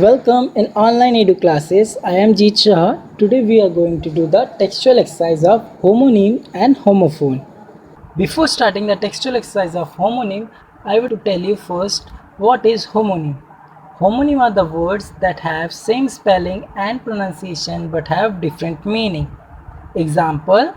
Welcome in online edu classes. I am Jeet Shah. Today we are going to do the textual exercise of homonym and homophone. Before starting the textual exercise of homonym, I want to tell you first what is homonym. Homonym are the words that have same spelling and pronunciation but have different meaning. Example: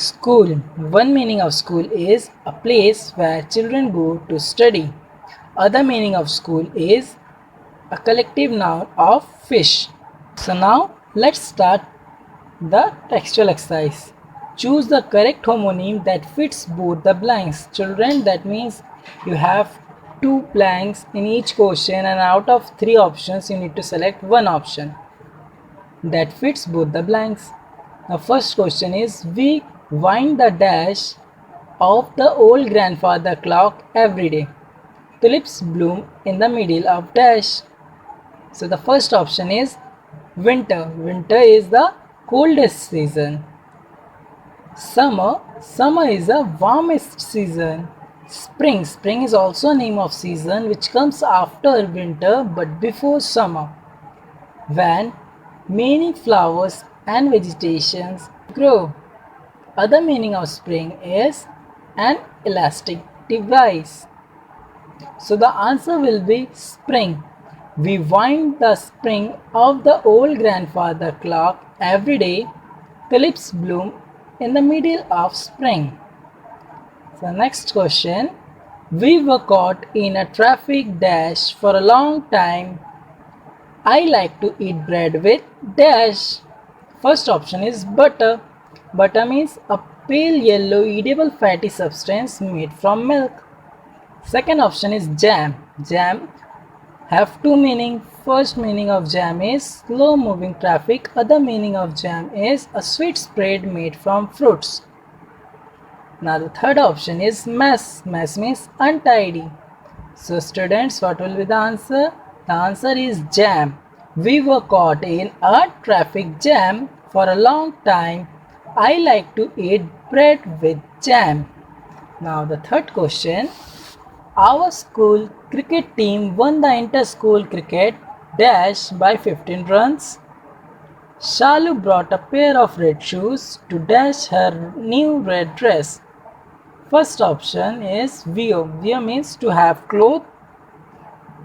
school. One meaning of school is a place where children go to study. Other meaning of school is a collective noun of fish. So now let's start the textual exercise. Choose the correct homonym that fits both the blanks. Children, that means you have two blanks in each question, and out of three options you need to select one option that fits both the blanks. The first question is: we wind the dash of the old grandfather clock every day. Tulips bloom in the middle of dash. So the first option is winter. Winter is the coldest season. Summer. Summer is the warmest season. Spring. Spring is also a name of season which comes after winter but before summer, when many flowers and vegetations grow. Other meaning of spring is an elastic device. So the answer will be spring. We wind the spring of the old grandfather clock every day. Tulips bloom in the middle of spring. So next question. We were caught in a traffic dash for a long time. I like to eat bread with dash. First option is butter. Butter means a pale yellow edible fatty substance made from milk. Second option is jam. Jam have two meaning. First meaning of jam is slow moving traffic. Other meaning of jam is a sweet spread made from fruits. Now the third option is mess. Mess means untidy. So students, what will be the answer? The answer is jam. We were caught in a traffic jam for a long time. I like to eat bread with jam. Now the third question. Our school cricket team won the inter-school cricket dash by 15 runs. Shalu brought a pair of red shoes to dash her new red dress. First option is Vio. Vio means to have cloth.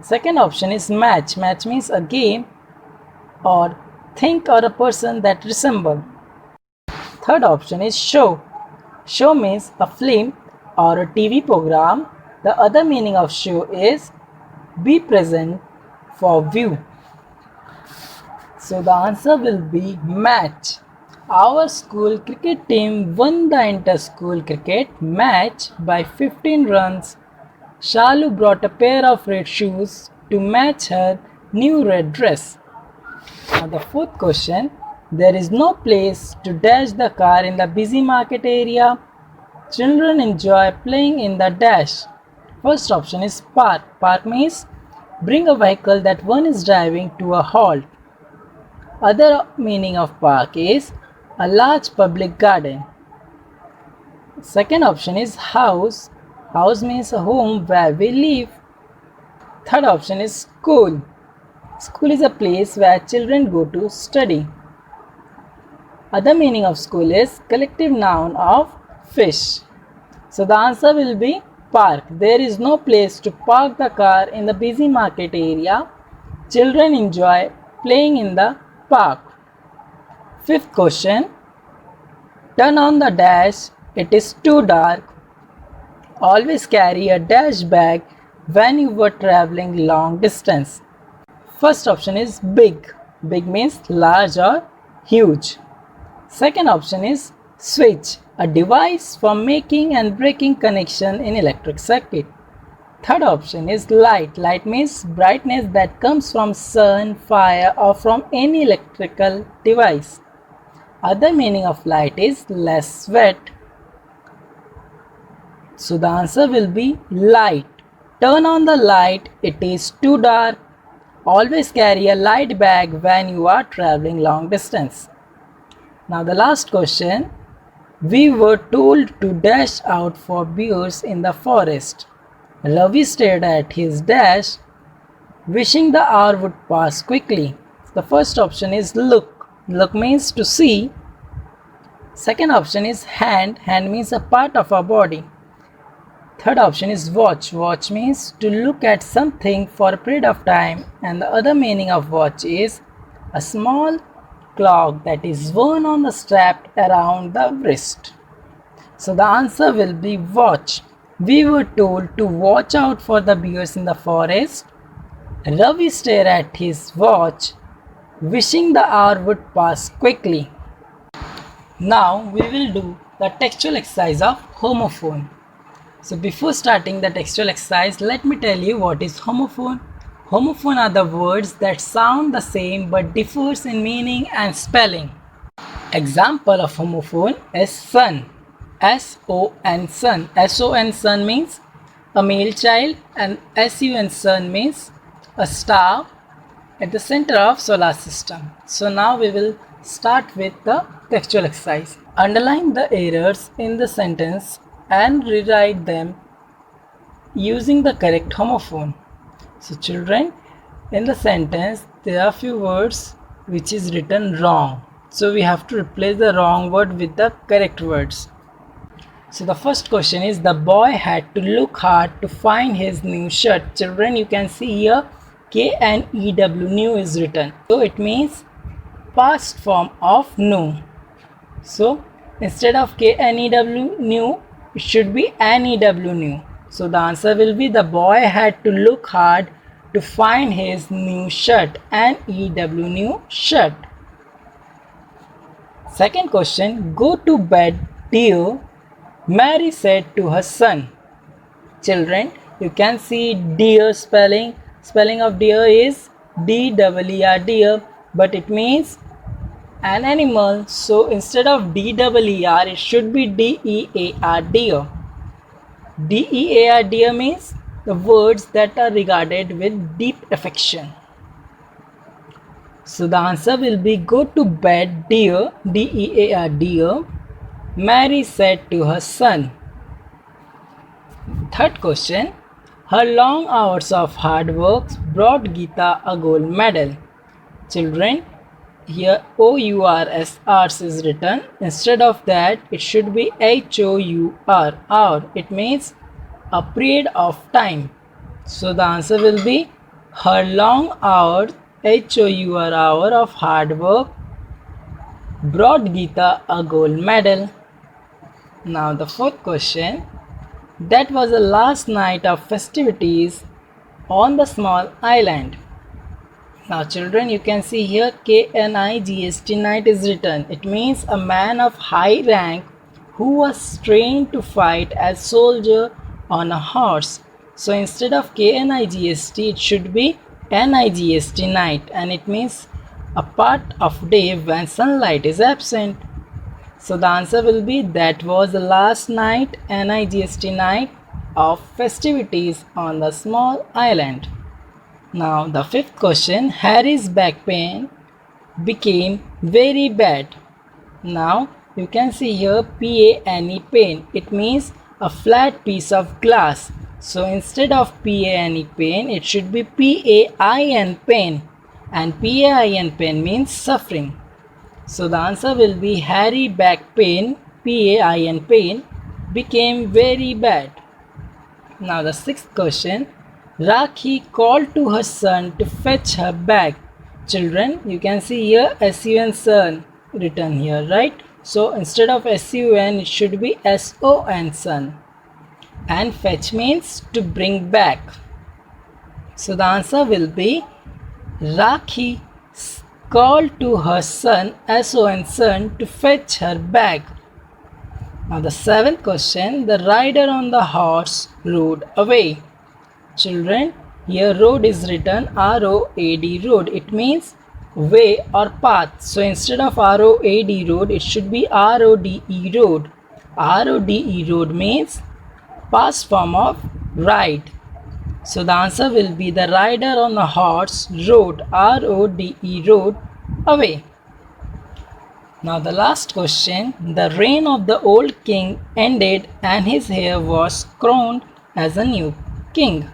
Second option is match. Match means a game or thing or a person that resemble. Third option is show. Show means a film or a TV program. The other meaning of show is be present for view. So the answer will be match. Our school cricket team won the inter-school cricket match by 15 runs. Shalu brought a pair of red shoes to match her new red dress. Now the fourth question. There is no place to dash the car in the busy market area. Children enjoy playing in the dash. First option is park. Park means bring a vehicle that one is driving to a halt. Other meaning of park is a large public garden. Second option is house. House means a home where we live. Third option is school. School is a place where children go to study. Other meaning of school is collective noun of fish. So the answer will be park. There is no place to park the car in the busy market area. Children enjoy playing in the park. Fifth question. Turn on the dash. It is too dark. Always carry a dash bag when you were traveling long distance. First option is big. Big means large or huge. Second option is switch, a device for making and breaking connection in electric circuit. Third option is light. Light means brightness that comes from sun, fire or from any electrical device. Other meaning of light is less wet. So the answer will be light. Turn on the light, it is too dark. Always carry a light bag when you are traveling long distance. Now the last question. We were told to dash out for bears in the forest. Ravi stared at his dash wishing the hour would pass quickly. The first option is look. Look means to see. Second option is hand. Hand means a part of our body. Third option is watch. Watch means to look at something for a period of time, and the other meaning of watch is a small clock that is worn on the strap around the wrist. So the answer will be watch. We were told to watch out for the bears in the forest. Ravi stared at his watch, wishing the hour would pass quickly. Now we will do the textual exercise of homophone. So before starting the textual exercise, let me tell you what is homophone. Homophone are the words that sound the same but differs in meaning and spelling. Example of homophone is son. S-O-N son. S-O-N son means a male child, and S-U-N son means a star at the center of solar system. So now we will start with the textual exercise. Underline the errors in the sentence and rewrite them using the correct homophone. So children, in the sentence there are few words which is written wrong. So we have to replace the wrong word with the correct words. So the first question is, the boy had to look hard to find his new shirt. Children, you can see here K-N-E-W, new is written. So it means past form of new. So instead of K-N-E-W new, it should be N-E-W new. So the answer will be, the boy had to look hard to find his new shirt. N-E-W new shirt. Second question, go to bed dear, Mary said to her son. Children, you can see deer spelling. Spelling of deer is D-E-E-R, deer, but it means an animal. So instead of D-E-E-R, it should be D-E-A-R, deer. D-E-A-R, deer means the words that are regarded with deep affection. So the answer will be, go to bed dear, D-E-A-R, dear, Mary said to her son. Third question, her long hours of hard work brought Geeta a gold medal. Children, here O-U-R-S is written. Instead of that, it should be H-O-U-R, hour. It means a period of time. So the answer will be, her long hours, H-O-U-R, hour of hard work brought Geeta a gold medal. Now the fourth question, that was the last night of festivities on the small island. Now children, you can see here K-N-I-G-S-T, night is written. It means a man of high rank who was trained to fight as soldier on a horse. So instead of K-N-I-G-S-T, it should be N-I-G-S-T, night, and it means a part of day when sunlight is absent. So the answer will be, that was the last night, N-I-G-S-T, night of festivities on the small island. Now the fifth question, Harry's back pain became very bad. Now you can see here P-A-N-E, pain. It means a flat piece of glass. So instead of P-A-N-E, pain, it should be P-A-I-N, pain. And P-A-I-N, pain means suffering. So the answer will be, Harry back pain, P-A-I-N, pain, became very bad. Now the sixth question, Rakhi called to her son to fetch her bag. Children, you can see here S-U-N, son written here, right? So instead of S-U-N, it should be S-O-N, son. And fetch means to bring back. So the answer will be, Rakhi called to her son, S-O-N, son, to fetch her bag. Now the seventh question, the rider on the horse rode away. Children, here road is written R-O-A-D, road. It means way or path. So instead of R-O-A-D, road, it should be R-O-D-E, road. R-O-D-E, road means past form of ride. So the answer will be, the rider on the horse rode, R-O-D-E, rode away. Now the last question, the reign of the old king ended and his heir was crowned as a new king.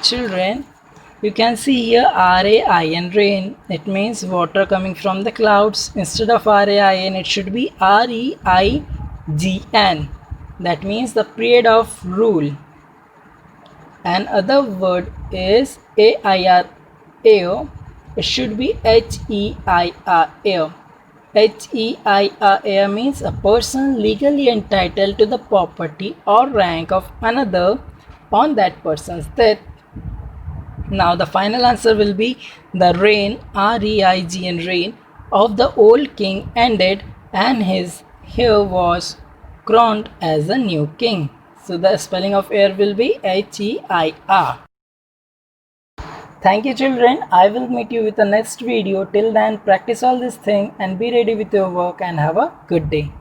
Children, you can see here RAIN, rain. It means water coming from the clouds. Instead of RAIN, it should be REIGN. That means the period of rule. And other word is AIR, air. It should be HEIR, air. HEIR means a person legally entitled to the property or rank of another on that person's death. Now the final answer will be the reign, REIGN, reign of the old king ended and his heir was crowned as a new king. So the spelling of heir will be HEIR. Thank you children. I will meet you with the next video. Till then practice all this thing and be ready with your work and have a good day.